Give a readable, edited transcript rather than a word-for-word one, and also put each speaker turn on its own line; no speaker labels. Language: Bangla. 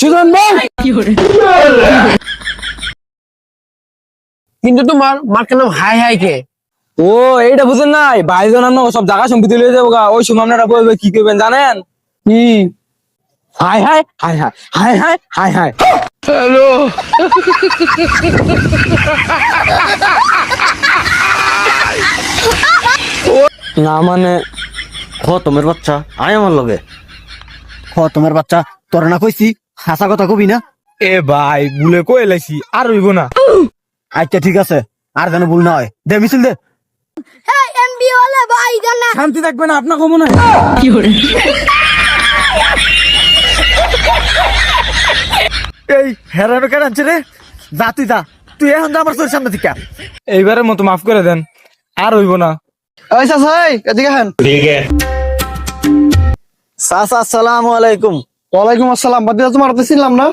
সুজন ভাই কিন্তু তোমার মার্কের নাম হাই হাই কে?
ও এইটা বুঝেন নাই, ভাইজন সব জায়গা সম্পত্তি লিয়ে যাবো গা, ওই সময় আপনারা বলবে কি করবেন জানেন?
কি?
High high high high high high high high.
Hello
না মানে
খতমের বাচ্চা আয় আমার লগে।
খতমের বাচ্চা তোর না কইছি হাসা কথা কবি না।
এ ভাই ভুলে কই এলাইছি, আর হইব না।
আচ্ছা ঠিক আছে, আর যেন ভুল না হয়, দে মিছিল দে।
এমবি ওয়ালা ভাই জানা
শান্তি থাকবে না আপনাকে মনে হয়।
এই হেরানো কেন আনছে রে? যা তুই যা, তুই এখন যা আমার চোখের সামনে থেকে।
এইবারের মতো মাফ করে দেন, আর হইব না।
ওই চাচাই এদিকে হেন।
চাচা আসসালামু আলাইকুম।
ওয়ালাইকুম আসসালাম। বাদ তোমার তো চিনলাম না।